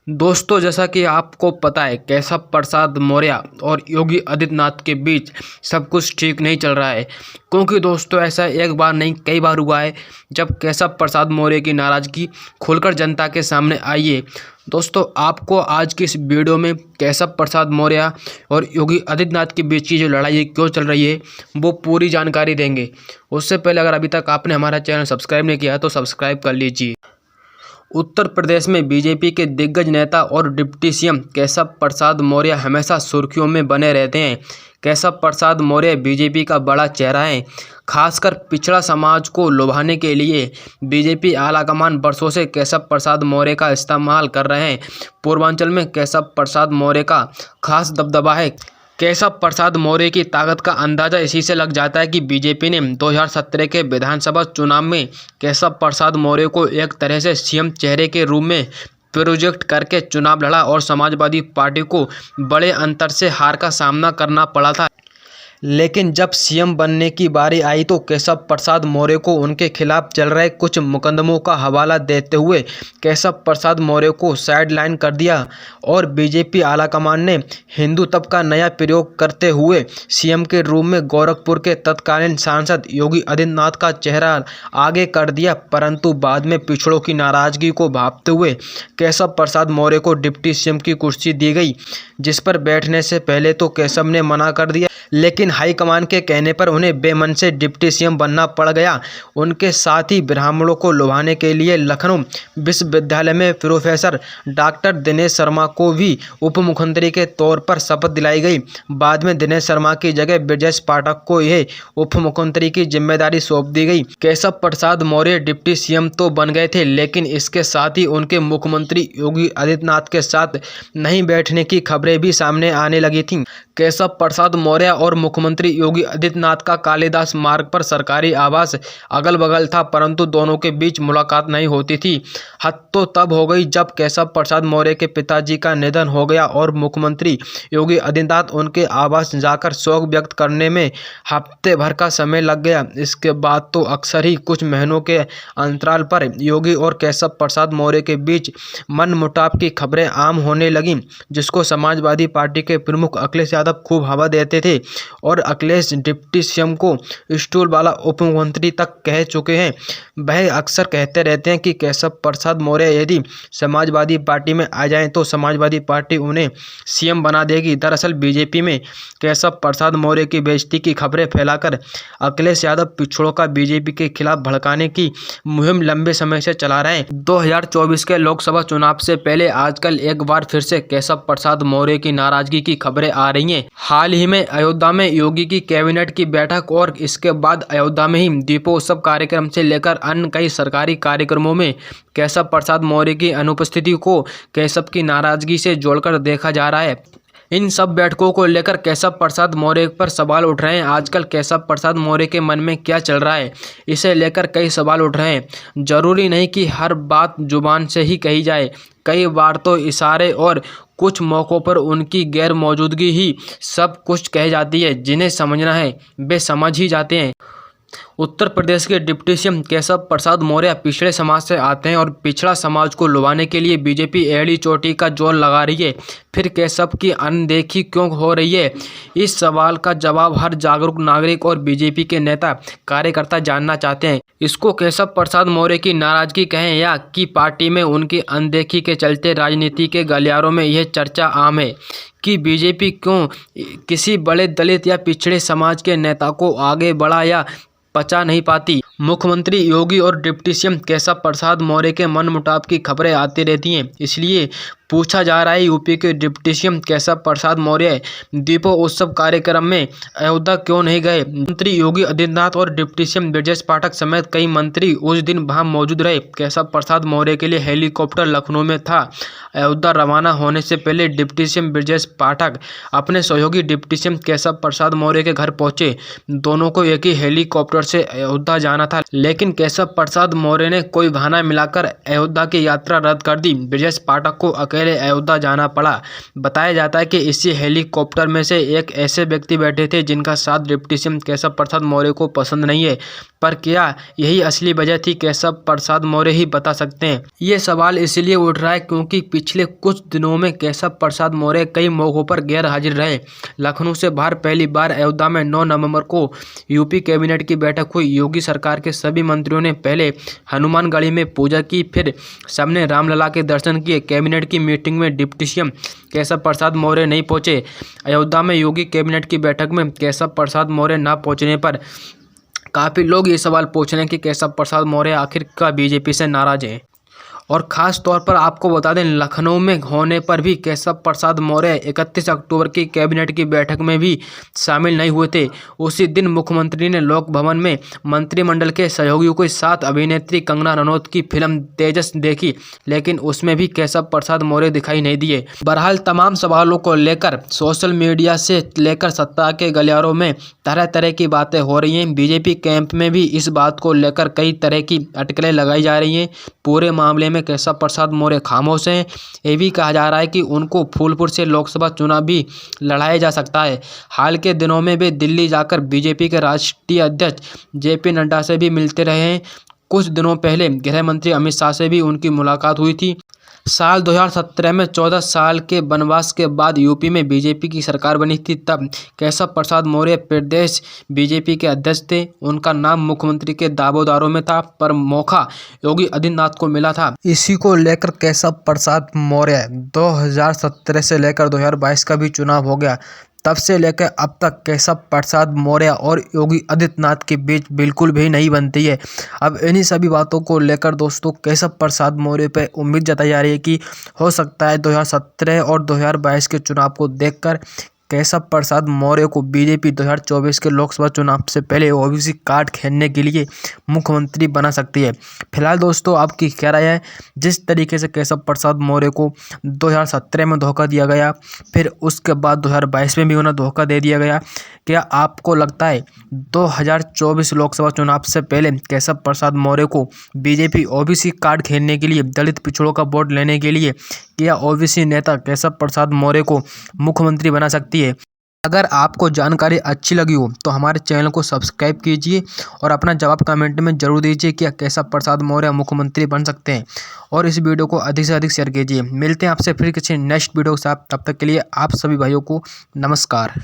दोस्तों, जैसा कि आपको पता है केशव प्रसाद मौर्य और योगी आदित्यनाथ के बीच सब कुछ ठीक नहीं चल रहा है। क्योंकि दोस्तों ऐसा एक बार नहीं कई बार हुआ है जब केशव प्रसाद मौर्य की नाराज़गी खुलकर जनता के सामने आई है। दोस्तों, आपको आज की इस वीडियो में केशव प्रसाद मौर्य और योगी आदित्यनाथ के बीच की जो लड़ाई है क्यों चल रही है वो पूरी जानकारी देंगे। उससे पहले अगर अभी तक आपने हमारा चैनल सब्सक्राइब नहीं किया तो सब्सक्राइब कर लीजिए। उत्तर प्रदेश में बीजेपी के दिग्गज नेता और डिप्टी सीएम केशव प्रसाद मौर्य हमेशा सुर्खियों में बने रहते हैं। केशव प्रसाद मौर्य बीजेपी का बड़ा चेहरा है। खासकर पिछड़ा समाज को लुभाने के लिए बीजेपी आलाकमान वर्षों से केशव प्रसाद मौर्य का इस्तेमाल कर रहे हैं। पूर्वांचल में केशव प्रसाद मौर्य का खास दबदबा है। केशव प्रसाद मौर्य की ताकत का अंदाजा इसी से लग जाता है कि बीजेपी ने 2017 के विधानसभा चुनाव में केशव प्रसाद मौर्य को एक तरह से सीएम चेहरे के रूप में प्रोजेक्ट करके चुनाव लड़ा और समाजवादी पार्टी को बड़े अंतर से हार का सामना करना पड़ा था। लेकिन जब सीएम बनने की बारी आई तो केशव प्रसाद मौर्य को उनके खिलाफ चल रहे कुछ मुकदमों का हवाला देते हुए केशव प्रसाद मौर्य को साइडलाइन कर दिया और बीजेपी आलाकमान ने हिंदुत्व का नया प्रयोग करते हुए सीएम के रूप में गोरखपुर के तत्कालीन सांसद योगी आदित्यनाथ का चेहरा आगे कर दिया। परंतु बाद में पिछड़ों की नाराजगी को भांपते हुए केशव प्रसाद मौर्य को डिप्टी सीएम की कुर्सी दी गई, जिस पर बैठने से पहले तो केशव ने मना कर दिया, लेकिन हाईकमान के कहने पर उन्हें बेमन से डिप्टी सीएम बनना पड़ गया। उनके साथ ही ब्राह्मणों को लुभाने के लिए लखनऊ विश्वविद्यालय में प्रोफेसर डॉक्टर दिनेश शर्मा को भी उप मुख्यमंत्री के तौर पर शपथ दिलाई गई। बाद में दिनेश शर्मा की जगह ब्रजेश पाठक को यह उप मुख्यमंत्री की जिम्मेदारी सौंप दी गई। केशव प्रसाद मौर्य डिप्टी सीएम तो बन गए थे, लेकिन इसके साथ ही उनके मुख्यमंत्री योगी आदित्यनाथ के साथ नहीं बैठने की खबरें भी सामने आने लगी थीं। केशव प्रसाद मौर्य और मुख्यमंत्री योगी आदित्यनाथ का कालिदास मार्ग पर सरकारी आवास अगल बगल था, परंतु दोनों के बीच मुलाकात नहीं होती थी। हद तो तब हो गई जब केशव प्रसाद मौर्य के पिताजी का निधन हो गया और मुख्यमंत्री योगी आदित्यनाथ उनके आवास जाकर शोक व्यक्त करने में हफ्ते भर का समय लग गया। इसके बाद तो अक्सर ही कुछ महीनों के अंतराल पर योगी और केशव प्रसाद मौर्य के बीच मनमुटाव की खबरें आम होने लगीं, जिसको समाजवादी पार्टी के प्रमुख अखिलेश यादव खूब हवा देते थे और अखिलेश डिप्टी सीएम को स्टूल वाला उप मुख्यमंत्री तक कह चुके हैं। वह अक्सर कहते रहते हैं कि केशव प्रसाद मौर्य यदि समाजवादी पार्टी में आ जाएं तो समाजवादी पार्टी उन्हें सीएम बना देगी। दरअसल बीजेपी में केशव प्रसाद मौर्य की बेइज्जती की खबरें फैलाकर अखिलेश यादव पिछड़ों का बीजेपी के खिलाफ भड़काने की मुहिम लंबे समय से चला रहे हैं। 2024 के लोकसभा चुनाव से पहले आजकल एक बार फिर से केशव प्रसाद मौर्य की नाराजगी की खबरें आ रही हैं। हाल ही में अयोध्या में योगी की कैबिनेट की बैठक और इसके बाद अयोध्या में ही दीपोत्सव कार्यक्रम से लेकर अन्य कई सरकारी कार्यक्रमों में केशव प्रसाद मौर्य की अनुपस्थिति को केशव की नाराजगी से जोड़कर देखा जा रहा है। इन सब बैठकों को लेकर केशव प्रसाद मौर्य पर सवाल उठ रहे हैं। आजकल केशव प्रसाद मौर्य के मन में क्या चल रहा है, इसे लेकर कई सवाल उठ रहे हैं। जरूरी नहीं कि हर बात जुबान से ही कही जाए, कई बार तो इशारे और कुछ मौक़ों पर उनकी गैर मौजूदगी ही सब कुछ कह जाती है। जिन्हें समझना है वे समझ ही जाते हैं। उत्तर प्रदेश के डिप्टी सीएम केशव प्रसाद मौर्य पिछड़े समाज से आते हैं और पिछड़ा समाज को लुभाने के लिए बीजेपी एड़ी चोटी का जोर लगा रही है। फिर केशव की अनदेखी क्यों हो रही है? इस सवाल का जवाब हर जागरूक नागरिक और बीजेपी के नेता कार्यकर्ता जानना चाहते हैं। इसको केशव प्रसाद मौर्य की नाराजगी कहें या कि पार्टी में उनकी अनदेखी के चलते राजनीति के गलियारों में यह चर्चा आम है कि बीजेपी क्यों किसी बड़े दलित या पिछड़े समाज के नेता को आगे बढ़ा या पचा नहीं पाती। मुख्यमंत्री योगी और डिप्टी सीएम केशव प्रसाद मौर्य के मनमुटाव की खबरें आती रहती हैं। इसलिए पूछा जा रहा है यूपी के डिप्टी सीएम केशव प्रसाद मौर्य दीपोत्सव कार्यक्रम में अयोध्या क्यों नहीं गए? मंत्री योगी आदित्यनाथ और डिप्टी सीएम ब्रजेश पाठक समेत कई मंत्री उस दिन वहां मौजूद रहे। केशव प्रसाद मौर्य के लिए हेलीकॉप्टर लखनऊ में था। अयोध्या रवाना होने से पहले डिप्टी सीएम ब्रजेश पाठक अपने सहयोगी डिप्टी सीएम केशव प्रसाद मौर्य के घर पहुंचे। दोनों को एक ही हेलीकॉप्टर से अयोध्या जाना था, लेकिन केशव प्रसाद मौर्य ने कोई बहाना मिलाकर अयोध्या की यात्रा रद्द कर दी। ब्रजेश पाठक को अकेले अयोध्या जाना पड़ा। बताया जाता है कि इसी हेलीकॉप्टर में से एक ऐसे व्यक्ति बैठे थे जिनका साथ डिप्टी सीएम केशव प्रसाद मौर्य को पसंद नहीं है। पर क्या यही असली वजह थी? केशव प्रसाद मौर्य ही बता सकते हैं। ये सवाल इसलिए उठ रहा है क्योंकि पिछले कुछ दिनों में केशव प्रसाद मौर्य कई मौकों पर गैर हाजिर रहे। लखनऊ से बाहर पहली बार अयोध्या में 9 नवंबर को यूपी कैबिनेट की बैठक हुई। योगी सरकार के सभी मंत्रियों ने पहले हनुमानगढ़ी में पूजा की, फिर सबने रामलला के दर्शन किए। कैबिनेट की मीटिंग में डिप्टी सीएम केशव प्रसाद मौर्य नहीं पहुंचे। अयोध्या में योगी कैबिनेट की बैठक में केशव प्रसाद मौर्य न पहुंचने पर काफ़ी लोग ये सवाल पूछ रहे हैं कि केशव प्रसाद मौर्य आखिर का बीजेपी से नाराज हैं। और ख़ास तौर पर आपको बता दें, लखनऊ में होने पर भी केशव प्रसाद मौर्य 31 अक्टूबर की कैबिनेट की बैठक में भी शामिल नहीं हुए थे। उसी दिन मुख्यमंत्री ने लोक भवन में मंत्रिमंडल के सहयोगियों के साथ अभिनेत्री कंगना रनौत की फिल्म तेजस देखी, लेकिन उसमें भी केशव प्रसाद मौर्य दिखाई नहीं दिए। बहरहाल तमाम सवालों को लेकर सोशल मीडिया से लेकर सत्ता के गलियारों में तरह तरह की बातें हो रही हैं। बीजेपी कैंप में भी इस बात को लेकर कई तरह की अटकलें लगाई जा रही हैं। पूरे मामले में केशव प्रसाद मौर्य खामोश हैं। ये भी कहा जा रहा है कि उनको फूलपुर से लोकसभा चुनाव भी लड़ाया जा सकता है। हाल के दिनों में वे दिल्ली जाकर बीजेपी के राष्ट्रीय अध्यक्ष जेपी नड्डा से भी मिलते रहे हैं। कुछ दिनों पहले गृह मंत्री अमित शाह से भी उनकी मुलाकात हुई थी। साल 2017 में 14 साल के वनवास के बाद यूपी में बीजेपी की सरकार बनी थी। तब केशव प्रसाद मौर्य प्रदेश बीजेपी के अध्यक्ष थे। उनका नाम मुख्यमंत्री के दावेदारों में था, पर मौका योगी आदित्यनाथ को मिला था। इसी को लेकर केशव प्रसाद मौर्य 2017 से लेकर 2022 का भी चुनाव हो गया। तब से लेकर अब तक केशव प्रसाद मौर्य और योगी आदित्यनाथ के बीच बिल्कुल भी नहीं बनती है। अब इन्हीं सभी बातों को लेकर दोस्तों केशव प्रसाद मौर्य पे उम्मीद जताई जा रही है कि हो सकता है 2017 और 2022 के चुनाव को देखकर केशव प्रसाद मौर्य को बीजेपी 2024 के लोकसभा चुनाव से पहले ओबीसी कार्ड खेलने के लिए मुख्यमंत्री बना सकती है। फिलहाल दोस्तों आपकी क्या राय है? जिस तरीके से केशव प्रसाद मौर्य को 2017 में धोखा दिया गया, फिर उसके बाद 2022 में भी उन्हें धोखा दे दिया गया, क्या आपको लगता है 2024 लोकसभा चुनाव से पहले केशव प्रसाद मौर्य को बीजेपी ओबीसी कार्ड खेलने के लिए, दलित पिछड़ों का वोट लेने के लिए, क्या ओबीसी नेता केशव प्रसाद मौर्य को मुख्यमंत्री बना सकती है? अगर आपको जानकारी अच्छी लगी हो तो हमारे चैनल को सब्सक्राइब कीजिए और अपना जवाब कमेंट में जरूर दीजिए कि केशव प्रसाद मौर्य मुख्यमंत्री बन सकते हैं। और इस वीडियो को अधिक से अधिक शेयर कीजिए। मिलते हैं आपसे फिर किसी नेक्स्ट वीडियो के साथ। तब तक के लिए आप सभी भाइयों को नमस्कार।